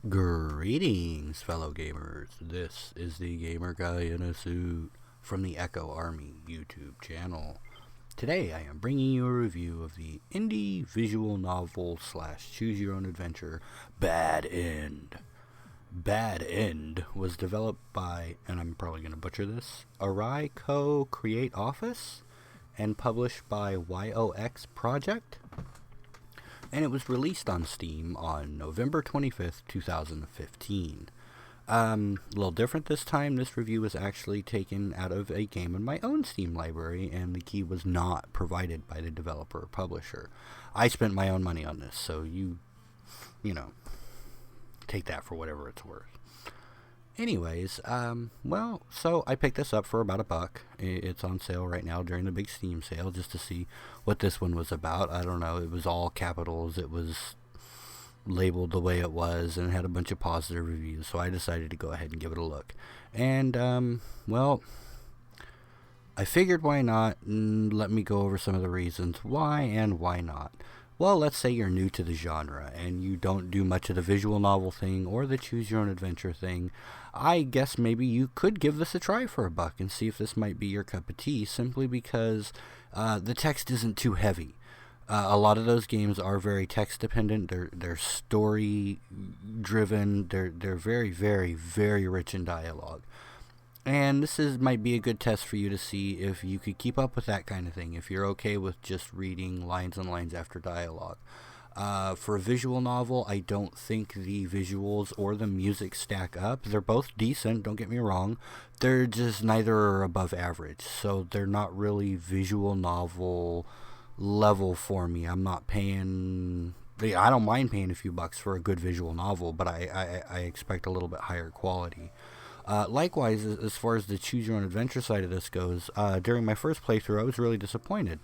Greetings, fellow gamers. This is the Gamer Guy in a Suit from the Echo Army YouTube channel. Today I am bringing you a review of the indie visual novel / choose your own adventure Bad End. Bad End was developed by, and I'm probably going to butcher this, Arai Koh Create Office and published by YOX-Project. And it was released on Steam on November 25th, 2015. A little different this time. This review was actually taken out of a game in my own Steam library, and the key was not provided by the developer or publisher. I spent my own money on this, so you know, take that for whatever it's worth. Anyways, so I picked this up for about $1. It's on sale right now during the big Steam sale, just to see what this one was about. I don't know, it was all capitals, it was labeled the way it was, and had a bunch of positive reviews, so I decided to go ahead and give it a look. And, I figured why not, and let me go over some of the reasons why and why not. Well, let's say you're new to the genre and you don't do much of the visual novel thing or the choose your own adventure thing. I guess maybe you could give this a try for $1 and see if this might be your cup of tea, simply because the text isn't too heavy. A lot of those games are very text dependent. They're story driven. They're very, very, very rich in dialogue. And this might be a good test for you to see if you could keep up with that kind of thing, if you're okay with just reading lines and lines after dialogue. For a visual novel, I don't think the visuals or the music stack up. They're both decent, don't get me wrong. They're just neither are above average, so they're not really visual novel level for me. I'm not paying... I don't mind paying a few bucks for a good visual novel, but I expect a little bit higher quality. Likewise, as far as the choose your own adventure side of this goes, during my first playthrough I was really disappointed.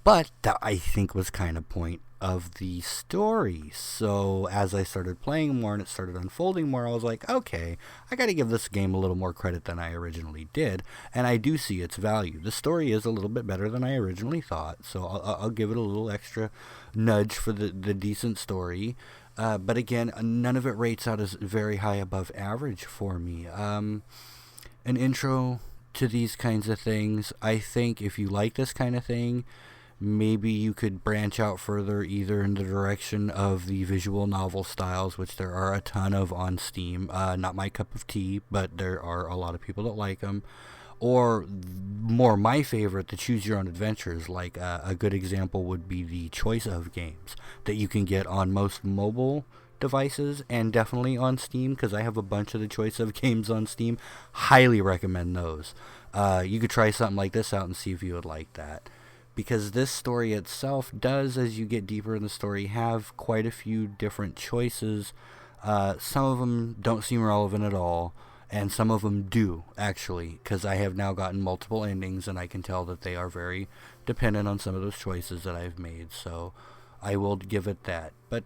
But that, I think, was kind of point of the story. So as I started playing more and it started unfolding more, I was like, okay, I gotta give this game a little more credit than I originally did, and I do see its value. The story is a little bit better than I originally thought, so I'll give it a little extra nudge for the decent story. But again, none of it rates out as very high above average for me. An intro to these kinds of things, I think if you like this kind of thing, maybe you could branch out further, either in the direction of the visual novel styles, which there are a ton of on Steam. Not my cup of tea, but there are a lot of people that like them. Or more my favorite, the choose your own adventures. Like a good example would be the choice of games that you can get on most mobile devices and definitely on Steam, because I have a bunch of the choice of games on Steam. Highly recommend those. You could try something like this out and see if you would like that, because this story itself does, as you get deeper in the story, have quite a few different choices. Some of them don't seem relevant at all, and some of them do, actually, because I have now gotten multiple endings, and I can tell that they are very dependent on some of those choices that I've made, so I will give it that. But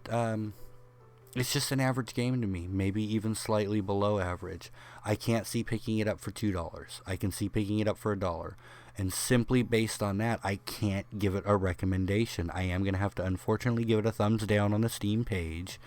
it's just an average game to me, maybe even slightly below average. I can't see picking it up for $2. I can see picking it up for $1. And simply based on that, I can't give it a recommendation. I am going to have to, unfortunately, give it a thumbs down on the Steam page.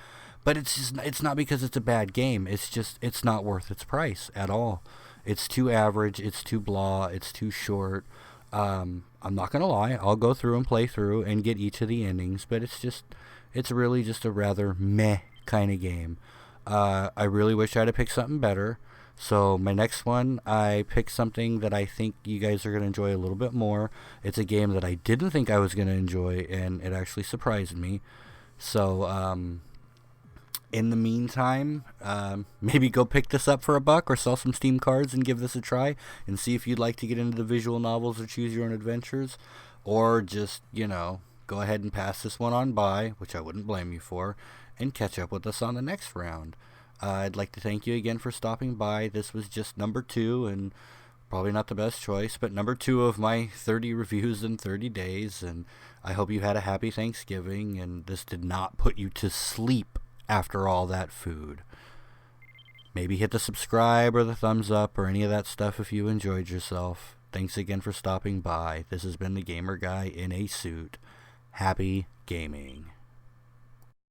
But it's not because it's a bad game. It's not worth its price at all. It's too average. It's too blah. It's too short. I'm not going to lie. I'll go through and play through and get each of the endings. But it's really just a rather meh kind of game. I really wish I'd have picked something better. So my next one, I picked something that I think you guys are going to enjoy a little bit more. It's a game that I didn't think I was going to enjoy, and it actually surprised me. So, in the meantime, maybe go pick this up for $1 or sell some Steam cards and give this a try and see if you'd like to get into the visual novels or choose your own adventures. Or just, go ahead and pass this one on by, which I wouldn't blame you for, and catch up with us on the next round. I'd like to thank you again for stopping by. This was just number 2, and probably not the best choice, but number 2 of my 30 reviews in 30 days, and I hope you had a happy Thanksgiving, and this did not put you to sleep after all that food. Maybe hit the subscribe or the thumbs up or any of that stuff if you enjoyed yourself. Thanks again for stopping by. This has been the Gamer Guy in a Suit. Happy gaming.